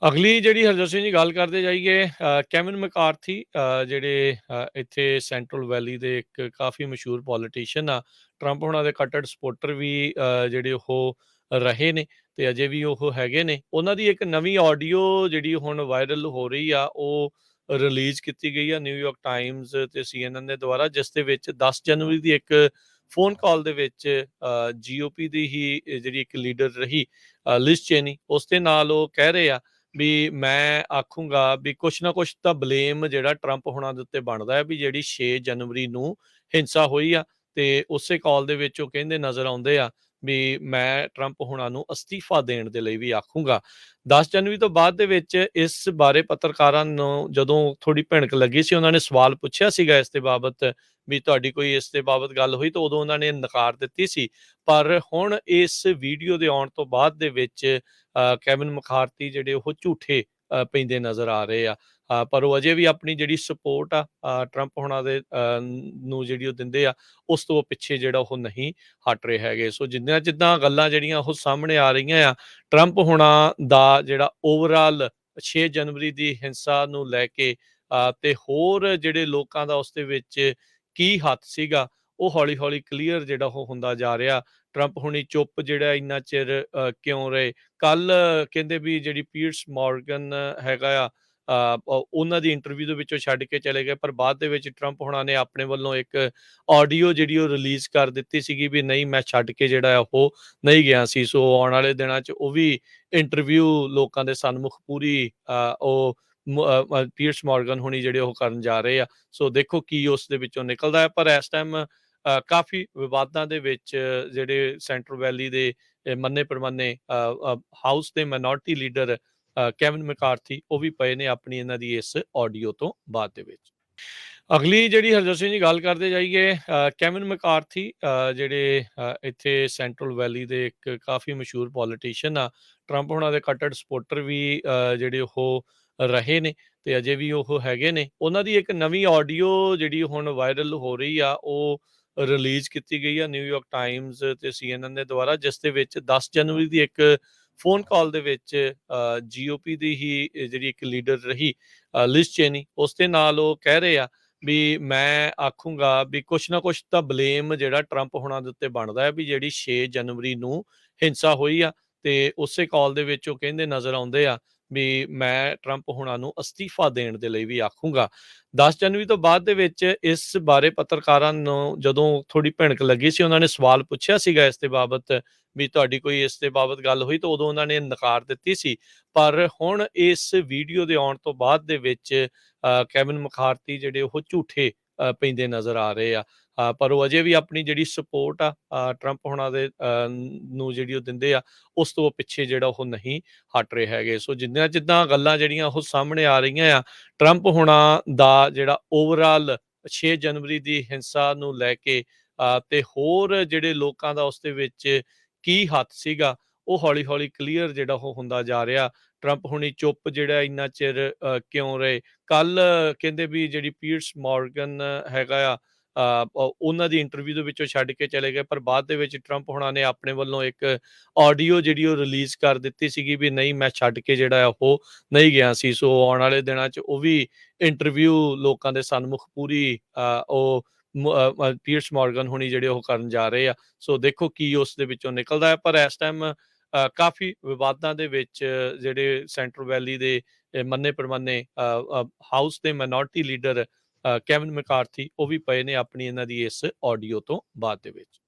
ਅਗਲੀ ਜਿਹੜੀ ਹਰਜੋਤ ਸਿੰਘ ਜੀ ਗੱਲ ਕਰਦੇ ਜਾਈਏ ਕੈਵਿਨ ਮੈਕਾਰਥੀ ਜਿਹੜੇ ਇੱਥੇ ਸੈਂਟਰਲ ਵੈਲੀ ਦੇ ਇੱਕ ਕਾਫੀ ਮਸ਼ਹੂਰ ਪੋਲੀਟੀਸ਼ੀਅਨ ਆ। ਟਰੰਪ ਹੋਣਾ ਦੇ ਕੱਟੜ ਸਪੋਰਟਰ ਵੀ ਜਿਹੜੇ ਉਹ ਰਹੇ ਨੇ ਤੇ ਅਜੇ ਵੀ ਉਹ ਹੈਗੇ ਨੇ। ਉਹਨਾਂ ਦੀ ਇੱਕ ਨਵੀਂ ਆਡੀਓ ਜਿਹੜੀ ਹੁਣ ਵਾਇਰਲ ਹੋ ਰਹੀ ਆ, ਉਹ ਰਿਲੀਜ਼ ਕੀਤੀ ਗਈ ਆ ਨਿਊਯਾਰਕ ਟਾਈਮਜ਼ ਤੇ CNN ਦੇ ਦੁਆਰਾ, ਜਿਸ ਦੇ ਵਿੱਚ 10 ਜਨਵਰੀ ਦੀ ਇੱਕ ਫੋਨ ਕਾਲ ਦੇ ਵਿੱਚ GOP ਦੀ ਹੀ ਜਿਹੜੀ ਇੱਕ ਲੀਡਰ ਰਹੀ ਲਿਜ਼ ਚੇਨੀ, ਉਸ ਦੇ ਨਾਲ ਉਹ ਕਹਿ ਰਹੇ ਆ ਵੀ ਮੈਂ ਆਖੂੰਗਾ ਵੀ ਕੁਛ ਨਾ ਕੁਛ ਤਾਂ ਬਲੇਮ ਜਿਹੜਾ ਟਰੰਪ ਹੋਣਾ ਦੇ ਉੱਤੇ ਬਣਦਾ ਹੈ ਵੀ ਜਿਹੜੀ 6 ਜਨਵਰੀ ਨੂੰ ਹਿੰਸਾ ਹੋਈ ਆ। ਤੇ ਉਸੇ ਕਾਲ ਦੇ ਵਿੱਚ ਉਹ ਕਹਿੰਦੇ ਨਜ਼ਰ ਆਉਂਦੇ ਆ ਵੀ ਮੈਂ ਟਰੰਪ ਹੋਣਾ ਨੂੰ ਅਸਤੀਫਾ ਦੇਣ ਦੇ ਲਈ ਵੀ ਆਖੂੰਗਾ। 10 ਜਨਵਰੀ ਤੋਂ ਬਾਅਦ ਦੇ ਵਿੱਚ ਇਸ ਬਾਰੇ ਪੱਤਰਕਾਰਾਂ ਨੂੰ ਜਦੋਂ ਥੋੜੀ ਭਿਣਕ ਲੱਗੀ ਸੀ, ਉਹਨਾਂ ਨੇ ਸਵਾਲ ਪੁੱਛਿਆ ਸੀਗਾ ਇਸ ਦੇ ਬਾਬਤ ਵੀ ਤੁਹਾਡੀ ਕੋਈ ਇਸ ਦੇ ਬਾਬਤ ਗੱਲ ਹੋਈ, ਤਾਂ ਉਦੋਂ ਉਹਨਾਂ ਨੇ ਨਕਾਰ ਦਿੱਤੀ ਸੀ। ਪਰ ਹੁਣ ਇਸ ਵੀਡੀਓ ਦੇ ਆਉਣ ਤੋਂ ਬਾਅਦ ਦੇ ਵਿੱਚ ਕੈਵਿਨ ਮੈਕਾਰਥੀ ਜਿਹੜੇ ਉਹ ਝੂਠੇ ਪੈਂਦੇ ਨਜ਼ਰ ਆ ਰਹੇ ਆ। ਪਰ ਉਹ ਅਜੇ ਵੀ ਆਪਣੀ ਜਿਹੜੀ ਸਪੋਰਟ ਆ ਟਰੰਪ ਹੋਣਾ ਦੇ ਨੂੰ ਜਿਹੜੀ ਉਹ ਦਿੰਦੇ ਆ, ਉਸ ਤੋਂ ਪਿੱਛੇ ਜਿਹੜਾ ਉਹ ਨਹੀਂ ਹਟ ਰਹੇ ਹੈਗੇ। ਸੋ ਜਿੱਦਾਂ ਜਿੱਦਾਂ ਗੱਲਾਂ ਜਿਹੜੀਆਂ ਉਹ ਸਾਹਮਣੇ ਆ ਰਹੀਆਂ ਆ, ਟਰੰਪ ਹੋਣਾ ਦਾ ਜਿਹੜਾ ਓਵਰਆਲ 6 ਜਨਵਰੀ ਦੀ ਹਿੰਸਾ ਨੂੰ ਲੈ ਕੇ ਤੇ ਹੋਰ ਜਿਹੜੇ ਲੋਕਾਂ ਦਾ ਉਸ ਦੇ ਵਿੱਚ ਕੀ ਹੱਥ ਸੀਗਾ, ਉਹ ਹੌਲੀ ਹੌਲੀ ਕਲੀਅਰ ਜਿਹੜਾ ਉਹ ਹੁੰਦਾ ਜਾ ਰਿਹਾ। ਟਰੰਪ ਹੁਣੀ ਚੁੱਪ ਜਿਹੜਾ ਇੰਨਾ ਚਿਰ ਕਿਉਂ ਰਹੇ? ਕੱਲ ਕਹਿੰਦੇ ਵੀ ਜਿਹੜੀ ਪੀਅਰਸ ਮੋਰਗਨ ਹੈਗਾ ਆ, ਉਹਨਾਂ ਦੀ ਇੰਟਰਵਿਊ ਦੇ ਵਿੱਚੋਂ ਛੱਡ ਕੇ ਚਲੇ ਗਏ, ਪਰ ਬਾਅਦ ਦੇ ਵਿੱਚ ਟਰੰਪ ਹੋਣਾ ਨੇ ਆਪਣੇ ਵੱਲੋਂ ਇੱਕ ਆਡੀਓ ਜਿਹੜੀ ਉਹ ਰਿਲੀਜ਼ ਕਰ ਦਿੱਤੀ ਸੀਗੀ ਵੀ ਨਹੀਂ, ਮੈਂ ਛੱਡ ਕੇ ਜਿਹੜਾ ਉਹ ਨਹੀਂ ਗਿਆ ਸੀ। ਸੋ ਆਉਣ ਵਾਲੇ ਦਿਨਾਂ 'ਚ ਉਹ ਵੀ ਇੰਟਰਵਿਊ ਲੋਕਾਂ ਦੇ ਸਨਮੁਖ ਪੂਰੀ ਉਹ ਪੀਅਰਸ ਮੋਰਗਨ ਹੁਣੀ ਜਿਹੜੇ ਉਹ ਕਰਨ ਜਾ ਰਹੇ ਆ। ਸੋ ਦੇਖੋ ਕੀ ਉਸ ਦੇ ਵਿੱਚੋਂ ਨਿਕਲਦਾ ਹੈ। ਪਰ ਇਸ ਟਾਈਮ ਕਾਫੀ ਵਿਵਾਦਾਂ ਦੇ ਵਿੱਚ ਜਿਹੜੇ ਸੈਂਟਰਲ ਵੈਲੀ ਦੇ ਮੰਨੇ ਪ੍ਰਮੰਨੇ ਹਾਊਸ ਦੇ ਮਾਈਨੋਰਟੀ ਲੀਡਰ ਕੈਵਿਨ ਮੈਕਾਰਥੀ, ਉਹ ਵੀ ਪਏ ਨੇ ਆਪਣੀ ਇਹਨਾਂ ਦੀ ਇਸ ਆਡੀਓ ਤੋਂ ਬਾਅਦ ਦੇ ਵਿੱਚ। ਅਗਲੀ ਜਿਹੜੀ ਹਰਜੋਤ ਸਿੰਘ ਜੀ ਗੱਲ ਕਰਦੇ ਜਾਈਏ ਕੈਵਿਨ ਮੈਕਾਰਥੀ ਜਿਹੜੇ ਇੱਥੇ ਸੈਂਟਰਲ ਵੈਲੀ ਦੇ ਇੱਕ ਕਾਫੀ ਮਸ਼ਹੂਰ ਪੋਲੀਟੀਸ਼ੀਅਨ ਆ। ਟਰੰਪ ਹੋਣਾ ਦੇ ਕੱਟੜ ਸਪੋਰਟਰ ਵੀ ਜਿਹੜੇ ਉਹ ਰਹੇ ਨੇ ਤੇ ਅਜੇ ਵੀ ਉਹ ਹੈਗੇ ਨੇ। ਉਹਨਾਂ ਦੀ ਇੱਕ ਨਵੀਂ ਆਡੀਓ ਜਿਹੜੀ ਹੁਣ ਵਾਇਰਲ ਹੋ ਰਹੀ ਆ, ਉਹ ਰਿਲੀਜ਼ ਕੀਤੀ ਗਈ ਆ ਨਿਊਯਾਰਕ ਟਾਈਮਜ਼ ਤੇ CNN ਦੇ ਦੁਆਰਾ, ਜਿਸ ਦੇ ਵਿੱਚ 10 ਜਨਵਰੀ ਦੀ ਇੱਕ ਫੋਨ ਕਾਲ ਦੇ ਵਿੱਚ GOP ਦੀ ਹੀ ਜਿਹੜੀ ਇੱਕ ਲੀਡਰ ਰਹੀ ਲਿਜ਼ ਚੇਨੀ, ਉਸ ਦੇ ਨਾਲ ਉਹ ਕਹਿ ਰਹੇ ਆ ਵੀ ਮੈਂ ਆਖੂੰਗਾ ਵੀ ਕੁਛ ਨਾ ਕੁਛ ਤਾਂ ਬਲੇਮ ਜਿਹੜਾ ਟਰੰਪ ਹੋਣਾ ਦੇ ਉੱਤੇ ਬਣਦਾ ਹੈ ਵੀ ਜਿਹੜੀ 6 ਜਨਵਰੀ ਨੂੰ ਹਿੰਸਾ ਹੋਈ ਆ। ਤੇ ਉਸੇ ਕਾਲ ਦੇ ਵਿੱਚ ਉਹ ਕਹਿੰਦੇ ਨਜ਼ਰ ਆਉਂਦੇ ਆ ਵੀ ਮੈਂ ਟਰੰਪ ਹੋਣਾ ਨੂੰ ਅਸਤੀਫਾ ਦੇਣ ਦੇ ਲਈ ਵੀ ਆਖੂੰਗਾ। 10 ਜਨਵਰੀ ਤੋਂ ਬਾਅਦ ਦੇ ਵਿੱਚ ਇਸ ਬਾਰੇ ਪੱਤਰਕਾਰਾਂ ਨੂੰ ਜਦੋਂ ਥੋੜੀ ਭਿਣਕ ਲੱਗੀ ਸੀ, ਉਹਨਾਂ ਨੇ ਸਵਾਲ ਪੁੱਛਿਆ ਸੀਗਾ ਇਸ ਦੇ ਬਾਬਤ ਵੀ ਤੁਹਾਡੀ ਕੋਈ ਇਸ ਦੇ ਬਾਬਤ ਗੱਲ ਹੋਈ, ਤਾਂ ਉਦੋਂ ਉਹਨਾਂ ਨੇ ਨਕਾਰ ਦਿੱਤੀ ਸੀ। ਪਰ ਹੁਣ ਇਸ ਵੀਡੀਓ ਦੇ ਆਉਣ ਤੋਂ ਬਾਅਦ ਦੇ ਵਿੱਚ ਕੈਵਿਨ ਮੈਕਾਰਥੀ ਜਿਹੜੇ ਉਹ ਝੂਠੇ ਪੈਂਦੇ ਨਜ਼ਰ ਆ ਰਹੇ ਆ। ਪਰ ਉਹ ਅਜੇ ਵੀ ਆਪਣੀ ਜਿਹੜੀ ਸਪੋਰਟ ਆ ਟਰੰਪ ਹੋਣਾ ਦੇ ਨੂੰ ਜਿਹੜੀ ਉਹ ਦਿੰਦੇ ਆ, ਉਸ ਤੋਂ ਪਿੱਛੇ ਜਿਹੜਾ ਉਹ ਨਹੀਂ ਹਟ ਰਹੇ ਹੈਗੇ। ਸੋ ਜਿੱਦਾਂ ਜਿੱਦਾਂ ਗੱਲਾਂ ਜਿਹੜੀਆਂ ਉਹ ਸਾਹਮਣੇ ਆ ਰਹੀਆਂ ਆ, ਟਰੰਪ ਹੋਣਾ ਦਾ ਜਿਹੜਾ ਓਵਰਆਲ 6 ਜਨਵਰੀ ਦੀ ਹਿੰਸਾ ਨੂੰ ਲੈ ਕੇ ਤੇ ਹੋਰ ਜਿਹੜੇ ਲੋਕਾਂ ਦਾ ਉਸ ਦੇ ਵਿੱਚ ਕੀ ਹੱਥ ਸੀਗਾ, ਉਹ ਹੌਲੀ ਹੌਲੀ ਕਲੀਅਰ ਜਿਹੜਾ ਉਹ ਹੁੰਦਾ ਜਾ ਰਿਹਾ। ਟਰੰਪ ਹੁਣੀ ਚੁੱਪ ਜਿਹੜਾ ਇੰਨਾ ਚਿਰ ਕਿਉਂ ਰਹੇ? ਕੱਲ ਕਹਿੰਦੇ ਵੀ ਜਿਹੜੀ ਪੀਅਰਸ ਮੋਰਗਨ ਹੈਗਾ ਆ, ਉਹਨਾਂ ਦੀ ਇੰਟਰਵਿਊ ਦੇ ਵਿੱਚੋਂ ਛੱਡ ਕੇ ਚਲੇ ਗਏ, ਪਰ ਬਾਅਦ ਦੇ ਵਿੱਚ ਟਰੰਪ ਹੋਣਾ ਨੇ ਆਪਣੇ ਵੱਲੋਂ ਇੱਕ ਆਡੀਓ ਜਿਹੜੀ ਉਹ ਰਿਲੀਜ਼ ਕਰ ਦਿੱਤੀ ਸੀਗੀ ਵੀ ਨਹੀਂ, ਮੈਂ ਛੱਡ ਕੇ ਜਿਹੜਾ ਉਹ ਨਹੀਂ ਗਿਆ ਸੀ। ਸੋ ਆਉਣ ਵਾਲੇ ਦਿਨਾਂ 'ਚ ਉਹ ਵੀ ਇੰਟਰਵਿਊ ਲੋਕਾਂ ਦੇ ਸਨਮੁਖ ਪੂਰੀ ਉਹ ਪੀਅਰਸ ਮੋਰਗਨ ਹੁਣੀ ਜਿਹੜੇ ਉਹ ਕਰਨ ਜਾ ਰਹੇ ਆ। ਸੋ ਦੇਖੋ ਕੀ ਉਸ ਦੇ ਵਿੱਚੋਂ ਨਿਕਲਦਾ ਹੈ। ਪਰ ਇਸ ਟਾਈਮ ਕਾਫੀ ਵਿਵਾਦਾਂ ਦੇ ਵਿੱਚ ਜਿਹੜੇ ਸੈਂਟਰਲ ਵੈਲੀ ਦੇ ਮੰਨੇ ਪ੍ਰਮੰਨੇ ਹਾਊਸ ਦੇ ਮਾਈਨੋਰਟੀ ਲੀਡਰ ਕੈਵਿਨ ਮੈਕਾਰਥੀ, ਉਹ ਵੀ ਪਏ ਨੇ ਆਪਣੀ ਇਹਨਾਂ ਦੀ ਇਸ ਆਡੀਓ ਤੋਂ ਬਾਅਦ ਦੇ ਵਿੱਚ।